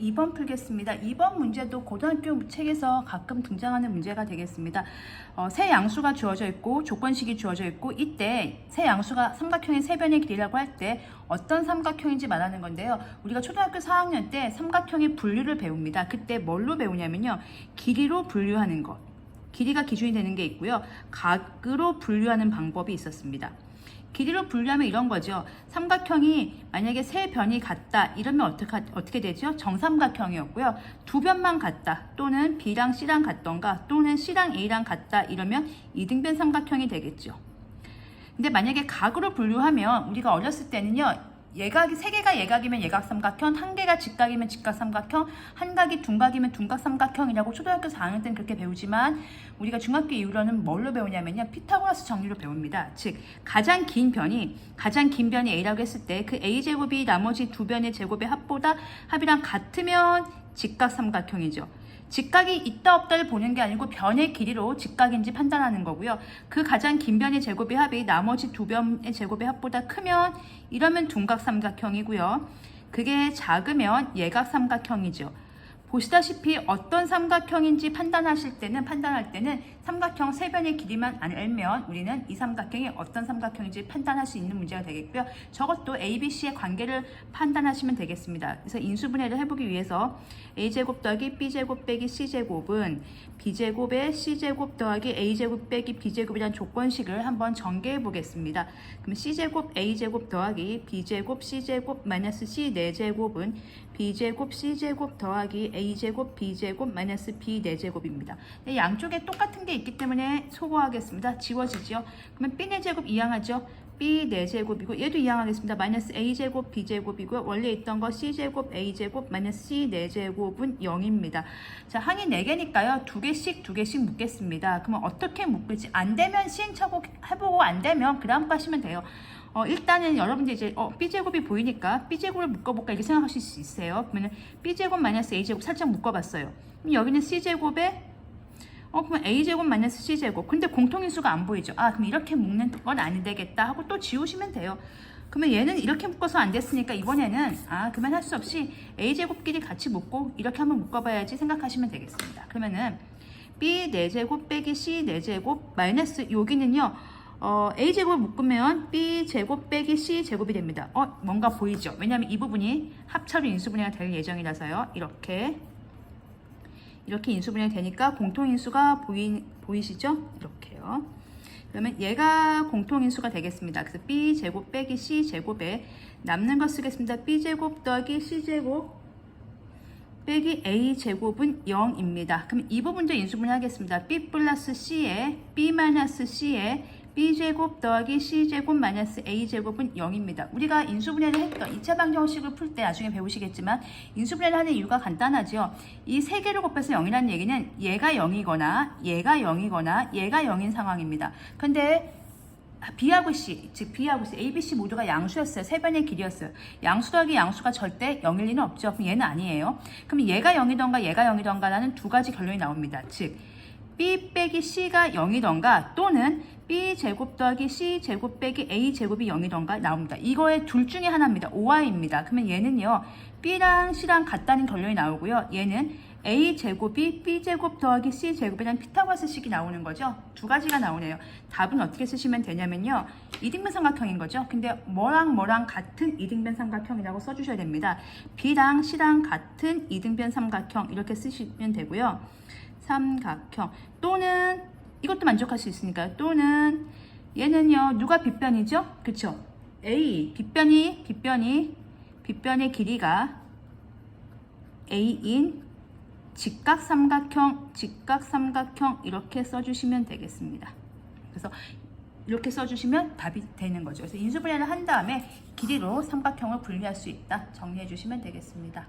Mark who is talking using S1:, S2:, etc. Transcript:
S1: 2번 풀겠습니다. 2번 문제도 고등학교 책에서 가끔 등장하는 문제가 되겠습니다. 세 양수가 주어져 있고 조건식이 주어져 있고, 이때 세 양수가 삼각형의 세 변의 길이라고 할 때 어떤 삼각형인지 말하는 건데요. 우리가 초등학교 4학년 때 삼각형의 분류를 배웁니다. 그때 뭘로 배우냐면요, 길이로 분류하는 것, 길이가 기준이 되는 게 있고요, 각으로 분류하는 방법이 있었습니다. 길이로 분류하면 이런 거죠. 삼각형이 만약에 세 변이 같다 이러면 어떻게 되죠? 정삼각형이었고요. 두 변만 같다, 또는 B랑 C랑 같던가, 또는 C랑 A랑 같다 이러면 이등변 삼각형이 되겠죠. 근데 만약에 각으로 분류하면 우리가 어렸을 때는요, 예각이 세 개가 예각이면 예각삼각형, 한 개가 직각이면 직각삼각형, 한 각이 둔각이면 둔각삼각형이라고 초등학교 4학년 때는 그렇게 배우지만, 우리가 중학교 이후로는 뭘로 배우냐면요, 피타고라스 정리로 배웁니다. 즉 가장 긴 변이 A라고 했을 때 그 A제곱이 나머지 두 변의 제곱의 합보다 합이랑 같으면 직각삼각형이죠. 직각이 있다 없다를 보는 게 아니고 변의 길이로 직각인지 판단하는 거고요. 그 가장 긴 변의 제곱의 합이 나머지 두 변의 제곱의 합보다 크면 이러면 둔각삼각형이고요. 그게 작으면 예각삼각형이죠. 보시다시피 어떤 삼각형인지 판단할 때는 삼각형 세 변의 길이만 알면 우리는 이 삼각형이 어떤 삼각형인지 판단할 수 있는 문제가 되겠고요. 저것도 A, B, C의 관계를 판단하시면 되겠습니다. 그래서 인수분해를 해보기 위해서 A제곱 더하기 B제곱 빼기 C제곱은 B제곱에 C제곱 더하기 A제곱 빼기 B제곱이라는 조건식을 한번 전개해 보겠습니다. 그럼 C제곱 A제곱 더하기 B제곱 C제곱 마이너스 C 4제곱은 B제곱 C제곱 더하기 A제곱 B제곱 마이너스 B 4제곱입니다. 양쪽에 똑같은 게 있기 때문에 소거하겠습니다. 지워지죠. 그러면 B 4제곱 이항하죠. B 4제곱이고 얘도 이항하겠습니다. 마이너스 A제곱 B제곱이고 원래 있던 거 C제곱 A제곱 마이너스 C 4제곱은 0입니다. 자, 항이 4개니까요. 두 개씩 묶겠습니다. 그러면 어떻게 묶을지, 안 되면 시행착오 해보고 안 되면 그 다음 거 하시면 돼요. 일단은 여러분들 이제 B제곱이 보이니까 B제곱을 묶어볼까 이렇게 생각하실 수 있어요. 그러면 B제곱 마이너스 A제곱 살짝 묶어봤어요. 그럼 여기는 C제곱에 그러면 A제곱 마이너스 C제곱. 근데 공통인수가 안 보이죠. 그럼 이렇게 묶는 건 안 되겠다 하고 또 지우시면 돼요. 그러면 얘는 이렇게 묶어서 안 됐으니까 이번에는 그러면 할 수 없이 A제곱끼리 같이 묶고 이렇게 한번 묶어봐야지 생각하시면 되겠습니다. 그러면은 B 4제곱 빼기 C 4제곱 마이너스 여기는요, A제곱을 묶으면 B제곱 빼기 C제곱이 됩니다. 뭔가 보이죠? 왜냐하면 이 부분이 합차로 인수분해가 될 예정이라서요. 이렇게 인수분해가 되니까 공통인수가 보이시죠? 이렇게요. 그러면 얘가 공통인수가 되겠습니다. 그래서 B제곱 빼기 C제곱에 남는 거 쓰겠습니다. B제곱 더하기 C제곱 빼기 A제곱은 0입니다. 그럼 이 부분도 인수분해 하겠습니다. B 플러스 C에 B 마이너스 C에 B제곱 더하기 C제곱 마이너스 A제곱은 0입니다. 우리가 인수분해를 했던 2차 방정식을 풀 때 나중에 배우시겠지만 인수분해를 하는 이유가 간단하죠. 이 세 개를 곱해서 0이라는 얘기는 얘가 0이거나 얘가 0이거나 얘가 0인 상황입니다. 근데 B하고 C, 즉 B하고 C, A, B, C 모두가 양수였어요. 세 변의 길이였어요. 양수 더하기 양수가 절대 0일 리는 없죠. 그럼 얘는 아니에요. 그럼 얘가 0이던가 얘가 0이던가라는 두 가지 결론이 나옵니다. 즉 B 빼기 C가 0이던가 또는 B제곱 더하기 C제곱 빼기 A제곱이 0이던가 나옵니다. 이거의 둘 중에 하나입니다. OI입니다. 그러면 얘는요, B랑 C랑 같다는 결론이 나오고요. 얘는 A제곱이 B제곱 더하기 C제곱이라는 피타고라스 식이 나오는 거죠. 두 가지가 나오네요. 답은 어떻게 쓰시면 되냐면요, 이등변 삼각형인 거죠. 근데 뭐랑 같은 이등변 삼각형이라고 써주셔야 됩니다. B랑 C랑 같은 이등변 삼각형 이렇게 쓰시면 되고요. 삼각형 또는 이것도 만족할 수 있으니까요. 또는 얘는요, 누가 빗변이죠? 그쵸? A 빗변의 길이가 A인 직각삼각형 이렇게 써주시면 되겠습니다. 그래서 이렇게 써주시면 답이 되는 거죠. 그래서 인수분해를 한 다음에 길이로 삼각형을 분리할 수 있다 정리해 주시면 되겠습니다.